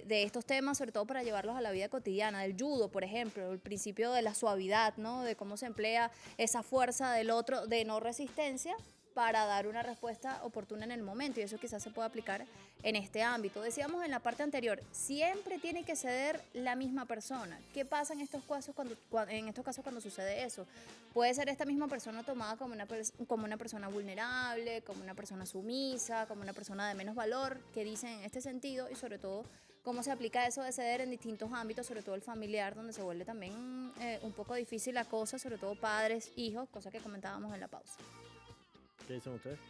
estos temas, sobre todo para llevarlos a la vida cotidiana. Del judo, por ejemplo, el principio de la suavidad, ¿no? De cómo se emplea esa fuerza del otro de no resistencia para dar una respuesta oportuna en el momento, y eso quizás se puede aplicar en este ámbito. Decíamos en la parte anterior, siempre tiene que ceder la misma persona. ¿Qué pasa en estos casos cuando sucede eso? Puede ser esta misma persona tomada como una persona vulnerable, como una persona sumisa, como una persona de menos valor, que dicen en este sentido, y sobre todo cómo se aplica eso de ceder en distintos ámbitos, sobre todo el familiar, donde se vuelve también un poco difícil la cosa, sobre todo padres, hijos, cosa que comentábamos en la pausa. ¿Qué dicen ustedes?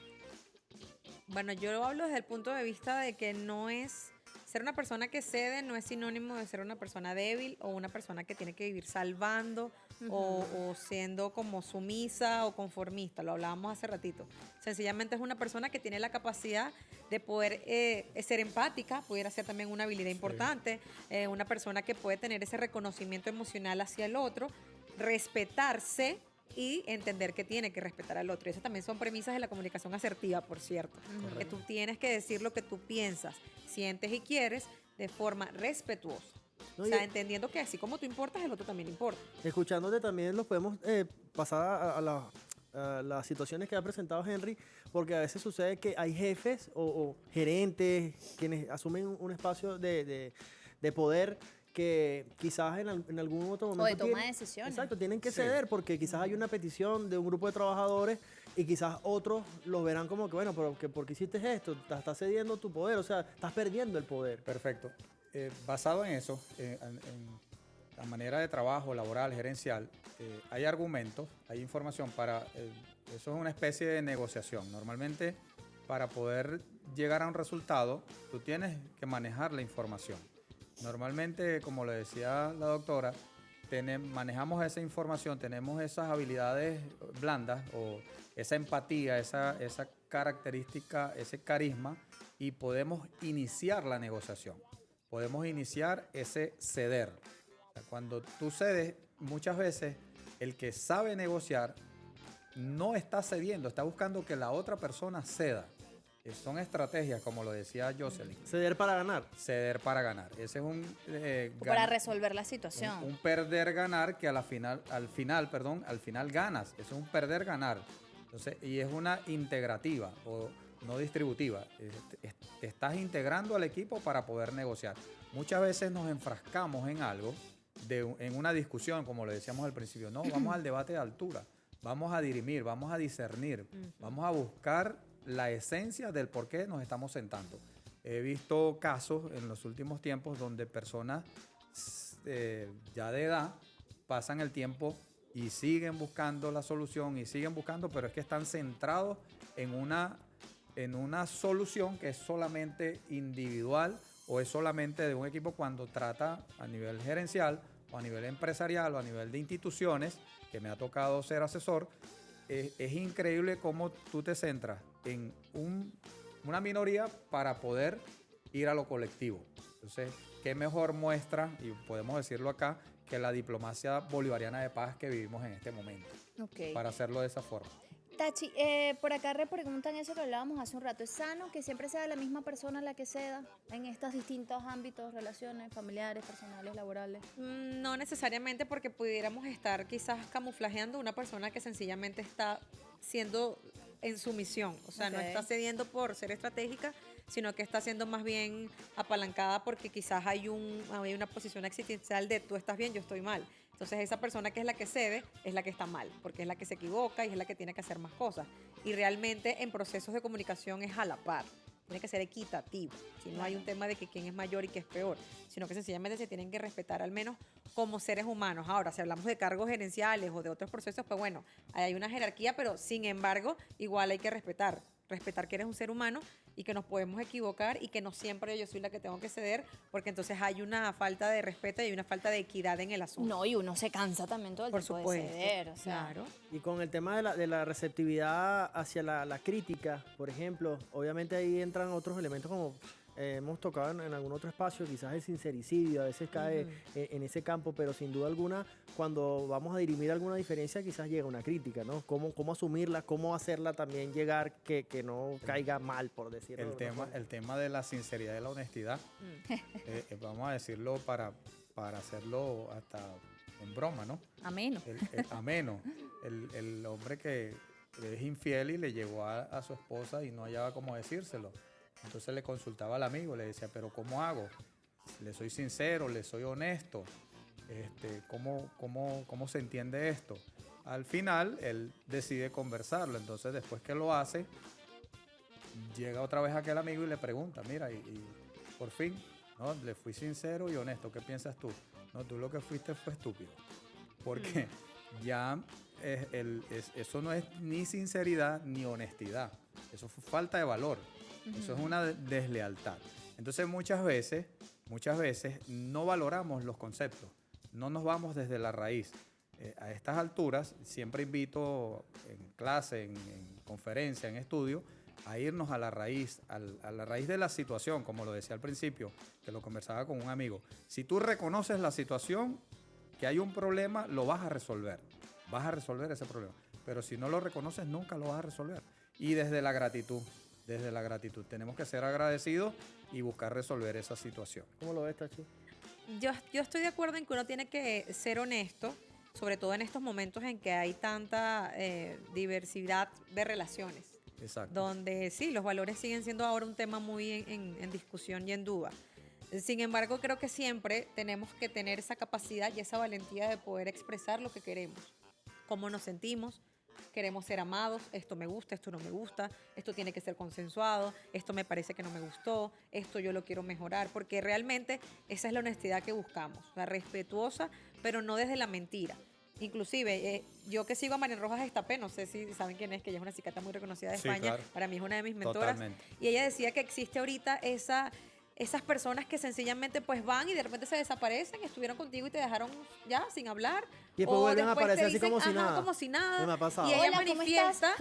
Bueno, yo hablo desde el punto de vista de que no es ser una persona que cede, no es sinónimo de ser una persona débil o una persona que tiene que vivir salvando o siendo como sumisa o conformista. Lo hablábamos hace ratito. Sencillamente es una persona que tiene la capacidad de poder ser empática, pudiera ser también una habilidad importante, una persona que puede tener ese reconocimiento emocional hacia el otro, respetarse y entender que tiene que respetar al otro. Y esas también son premisas de la comunicación asertiva, por cierto. Que tú tienes que decir lo que tú piensas, sientes y quieres de forma respetuosa. No, o sea, entendiendo que así como tú importas, el otro también importa. Escuchándote también los podemos pasar a las situaciones que ha presentado Henry, porque a veces sucede que hay jefes o gerentes quienes asumen un espacio de poder que quizás en algún otro momento... O de toma de decisiones. Exacto, tienen que ceder porque quizás hay una petición de un grupo de trabajadores y quizás otros los verán como que, bueno, pero ¿por qué hiciste esto? Estás cediendo tu poder, o sea, estás perdiendo el poder. Perfecto. Basado en eso, en la manera de trabajo laboral, gerencial, hay argumentos, hay información para... eso es una especie de negociación. Normalmente, para poder llegar a un resultado, tú tienes que manejar la información. Normalmente, como le decía la doctora, manejamos esa información, tenemos esas habilidades blandas o esa empatía, esa característica, ese carisma, y podemos iniciar la negociación. Podemos iniciar ese ceder. O sea, cuando tú cedes, muchas veces el que sabe negociar no está cediendo, está buscando que la otra persona ceda. Son estrategias, como lo decía Jocelyn. Ceder para ganar. Ceder para ganar. Ese es un... para resolver la situación. Un perder-ganar que al final ganas. Eso es un perder-ganar. Entonces, y es una integrativa o no distributiva. Te estás integrando al equipo para poder negociar. Muchas veces nos enfrascamos en algo, en una discusión, como le decíamos al principio. No, vamos al debate de altura. Vamos a dirimir, vamos a discernir, vamos a buscar la esencia del por qué nos estamos sentando. He visto casos en los últimos tiempos donde personas ya de edad pasan el tiempo y siguen buscando la solución y siguen buscando, pero es que están centrados en una solución que es solamente individual o es solamente de un equipo, cuando trata a nivel gerencial o a nivel empresarial o a nivel de instituciones, que me ha tocado ser asesor. Es increíble cómo tú te centras en una minoría para poder ir a lo colectivo. Entonces, qué mejor muestra, y podemos decirlo acá, que la diplomacia bolivariana de paz que vivimos en este momento. Para hacerlo de esa forma. Tachi, por acá preguntan eso que hablábamos hace un rato. ¿Es sano que siempre sea la misma persona la que ceda en estos distintos ámbitos, relaciones familiares, personales, laborales? No necesariamente, porque pudiéramos estar quizás camuflajeando una persona que sencillamente está siendo en sumisión. O sea, no está cediendo por ser estratégica, sino que está siendo más bien apalancada porque quizás hay una posición existencial de tú estás bien, yo estoy mal. Entonces esa persona que es la que cede es la que está mal, porque es la que se equivoca y es la que tiene que hacer más cosas. Y realmente en procesos de comunicación es a la par, tiene que ser equitativo. Si no hay un tema de que quién es mayor y qué es peor, sino que sencillamente se tienen que respetar al menos como seres humanos. Ahora, si hablamos de cargos gerenciales o de otros procesos, pues bueno, hay una jerarquía, pero sin embargo, igual hay que respetar que eres un ser humano y que nos podemos equivocar y que no siempre yo soy la que tengo que ceder, porque entonces hay una falta de respeto y hay una falta de equidad en el asunto. No, y uno se cansa también todo el tiempo de ceder. O sea. Claro. Y con el tema de la receptividad hacia la crítica, por ejemplo, obviamente ahí entran otros elementos como hemos tocado en algún otro espacio, quizás el sincericidio a veces cae en ese campo, pero sin duda alguna, cuando vamos a dirimir alguna diferencia, quizás llega una crítica, ¿no? ¿Cómo asumirla, cómo hacerla también llegar que no caiga mal, por decirlo? El tema de la sinceridad y la honestidad, vamos a decirlo para hacerlo hasta en broma, ¿no? Ameno. Ameno. El hombre que es infiel y le llegó a su esposa y no hallaba cómo decírselo. Entonces le consultaba al amigo, le decía, pero ¿cómo hago? ¿Le soy sincero? ¿Le soy honesto? ¿Cómo se entiende esto? Al final, él decide conversarlo. Entonces, después que lo hace, llega otra vez aquel amigo y le pregunta, mira, y por fin, ¿no? Le fui sincero y honesto. ¿Qué piensas tú? No, tú lo que fuiste fue estúpido. Porque ya eso no es ni sinceridad ni honestidad. Eso fue falta de valor. Eso es una deslealtad. Entonces, muchas veces no valoramos los conceptos. No nos vamos desde la raíz. A estas alturas, siempre invito en clase, en conferencia, en estudio, a irnos a la raíz de la situación, como lo decía al principio, que lo conversaba con un amigo. Si tú reconoces la situación, que hay un problema, lo vas a resolver. Vas a resolver ese problema. Pero si no lo reconoces, nunca lo vas a resolver. Y desde la gratitud, tenemos que ser agradecidos y buscar resolver esa situación. ¿Cómo lo ves, Tachi? Yo estoy de acuerdo en que uno tiene que ser honesto, sobre todo en estos momentos en que hay tanta diversidad de relaciones. Exacto. Donde sí, los valores siguen siendo ahora un tema muy en discusión y en duda. Sin embargo, creo que siempre tenemos que tener esa capacidad y esa valentía de poder expresar lo que queremos, cómo nos sentimos. Queremos ser amados, esto me gusta, esto no me gusta, esto tiene que ser consensuado, esto me parece que no me gustó, esto yo lo quiero mejorar, porque realmente esa es la honestidad que buscamos, la respetuosa, pero no desde la mentira. Inclusive, yo que sigo a María Rojas Estapé, no sé si saben quién es, que ella es una psicóloga muy reconocida de España, claro. Para mí es una de mis mentoras. Totalmente. Y ella decía que existe ahorita esas personas que sencillamente pues van y de repente se desaparecen, estuvieron contigo y te dejaron ya sin hablar. Y después vuelven a después te aparecer así como si ajá, nada. como si nada. No me ha pasado. Y ella Hola, ¿cómo manifiesta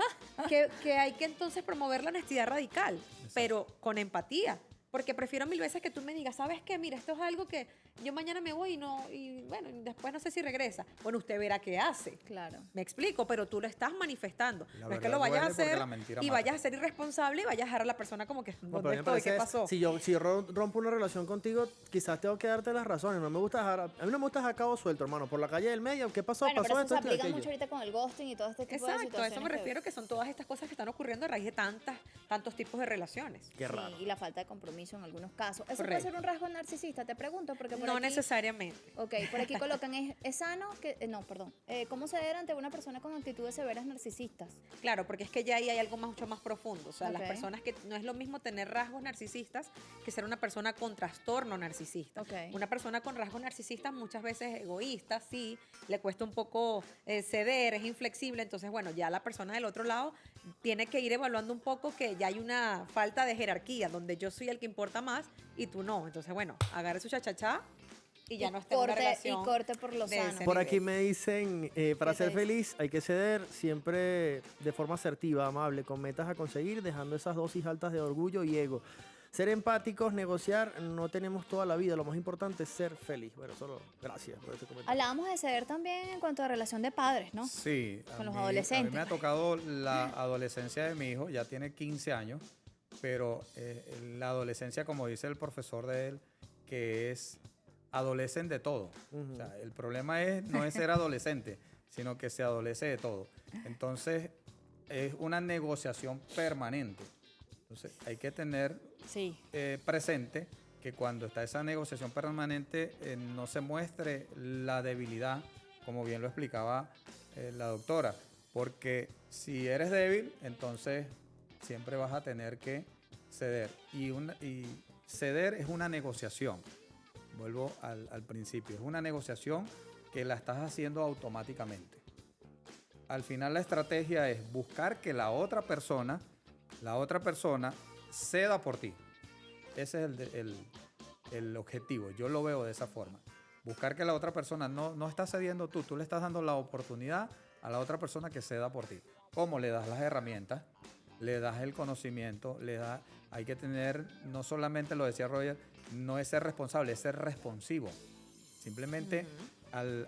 que hay que entonces promover la honestidad radical, pero con empatía. Porque prefiero mil veces que tú me digas, ¿sabes qué? Mira, esto es algo que yo mañana me voy y bueno, después no sé si regresa. Bueno, usted verá qué hace. Claro. Me explico, pero tú lo estás manifestando. La No es que verdad lo vayas a duele porque hacer la mentira y mata. vayas a ser irresponsable y vayas a dejar a la persona como que, No, ¿dónde pero a mí me estoy? ¿Qué parece, pasó? si yo rompo una relación contigo, quizás tengo que darte las razones. A mí no me gusta dejar cabo suelto, hermano. Por la calle del medio, ¿qué pasó? Bueno, Pasó pero eso se esto y aplica aquello. mucho ahorita con el ghosting y todo este tipo de Exacto, situaciones. a eso me refiero, que son todas estas cosas que están ocurriendo a raíz de tantos tipos de relaciones. Qué raro. Sí, y la falta de compromiso en algunos casos. ¿Eso Correcto. puede ser un rasgo narcisista? Te pregunto, porque por No aquí... necesariamente. Ok, por aquí colocan, es sano que... no, perdón. ¿Cómo ceder ante una persona con actitudes severas narcisistas? Claro, porque es que ya ahí hay algo mucho más profundo. O sea, las Ok. personas que no es lo mismo tener rasgos narcisistas que ser una persona con trastorno narcisista. Ok. Una persona con rasgos narcisistas muchas veces egoísta, sí, le cuesta un poco ceder, es inflexible. Entonces, bueno, ya la persona del otro lado tiene que ir evaluando un poco que ya hay una falta de jerarquía, donde yo soy el que importa más y tú no. Entonces, bueno, agarre su chachachá y ya no está en una relación. Y corte por lo de sano. ese Por nivel. aquí me dicen, para ¿Qué te ser dice? feliz hay que ceder siempre de forma asertiva, amable, con metas a conseguir, dejando esas dosis altas de orgullo y ego. Ser empáticos, negociar, no tenemos toda la vida. Lo más importante es ser feliz. Bueno, solo gracias por este comentario. Hablábamos de ceder también en cuanto a relación de padres, ¿no? Sí, Con los a mí adolescentes. me ha tocado la adolescencia de mi hijo, ya tiene 15 años, pero la adolescencia, como dice el profesor de él, que es adolecen de todo. O sea, el problema no es ser adolescente, sino que se adolece de todo. Entonces, es una negociación permanente. Entonces, hay que tener Sí. presente que cuando está esa negociación permanente no se muestre la debilidad, como bien lo explicaba la doctora, porque si eres débil, entonces siempre vas a tener que ceder. Y ceder es una negociación. Vuelvo al principio. Es una negociación que la estás haciendo automáticamente. Al final la estrategia es buscar que la otra persona ceda por ti. Ese es el objetivo. Yo lo veo de esa forma. Buscar que la otra persona no está cediendo tú le estás dando la oportunidad a la otra persona que ceda por ti. ¿Cómo? Le das las herramientas, le das el conocimiento, hay que tener, no solamente lo decía Roger, no es ser responsable, es ser responsivo. Simplemente al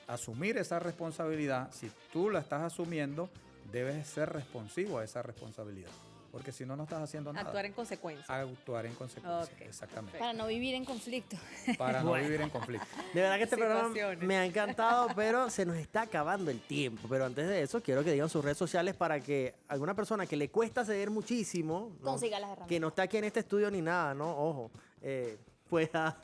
asumir esa responsabilidad, si tú la estás asumiendo, debes ser responsivo a esa responsabilidad. porque si no, no estás haciendo nada. Actuar en consecuencia. Actuar en consecuencia, Ok, exactamente. Para no vivir en conflicto. Para no vivir en conflicto. De verdad que este programa Situaciones. me ha encantado, pero se nos está acabando el tiempo. Pero antes de eso, quiero que digan sus redes sociales para que alguna persona que le cuesta ceder muchísimo, ¿no? Consiga las herramientas. que no está aquí en este estudio ni nada, ¿no? Ojo. Pueda.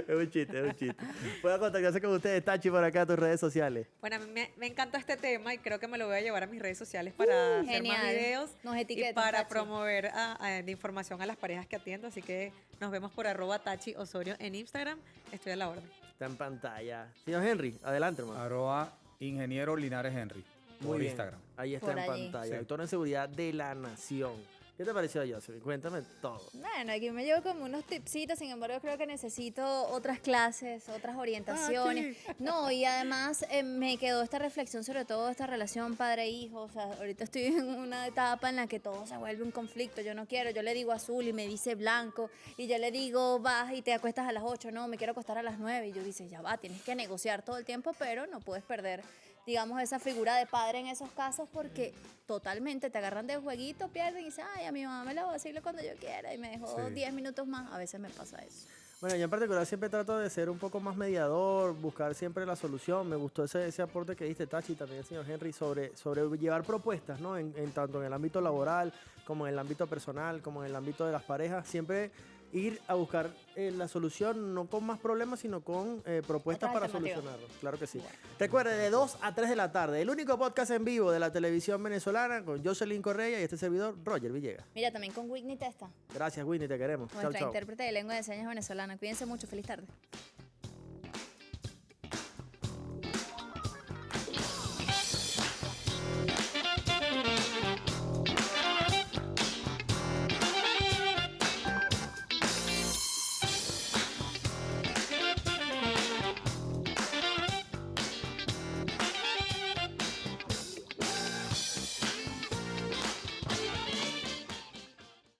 Es un chiste. Pueda contactarse con ustedes, Tachi, por acá, tus redes sociales. Bueno, a mí me encantó este tema y creo que me lo voy a llevar a mis redes sociales para hacer más Genial. videos Nos y etiquetan, para Tachi. promover de información a las parejas que atiendo. Así que nos vemos por @Tachi Osorio en Instagram. Estoy a la orden. Está en pantalla. Señor Henry, adelante, hermano. @ingeniero Linares Henry. Muy Por bien. Instagram. Ahí está Por en allí. pantalla. Sí. Doctor en seguridad de la nación. ¿Qué te pareció, Jocelyn? Cuéntame todo. Bueno, aquí me llevo como unos tipsitos, sin embargo creo que necesito otras clases, otras orientaciones. No, y además me quedó esta reflexión sobre todo esta relación padre-hijo. O sea, ahorita estoy en una etapa en la que todo se vuelve un conflicto. Yo no quiero, yo le digo azul y me dice blanco. Y yo le digo, vas y te acuestas a las 8. No, me quiero acostar a las 9. Y yo dice, ya va, tienes que negociar todo el tiempo, pero no puedes perder, digamos, esa figura de padre en esos casos porque totalmente te agarran de jueguito, pierden y dicen, ay, a mi mamá me la voy a decirle cuando yo quiera y me dejó Sí. 10 minutos más. A veces me pasa eso. Bueno, yo en particular siempre trato de ser un poco más mediador, buscar siempre la solución. Me gustó ese aporte que diste, Tachi, y también el señor Henry, sobre llevar propuestas, ¿no? En tanto en el ámbito laboral, como en el ámbito personal, como en el ámbito de las parejas. Siempre ir a buscar la solución, no con más problemas, sino con propuestas Otras para alternativas. solucionarlo. Claro que sí. Recuerde, de 2 a 3 de la tarde, el único podcast en vivo de la televisión venezolana con Jocelyn Correa y este servidor, Roger Villegas. Mira, también con Whitney Testa, Gracias, Winnie, te queremos. Chao, nuestra chao. intérprete de lengua de señas venezolana. Cuídense mucho, feliz tarde.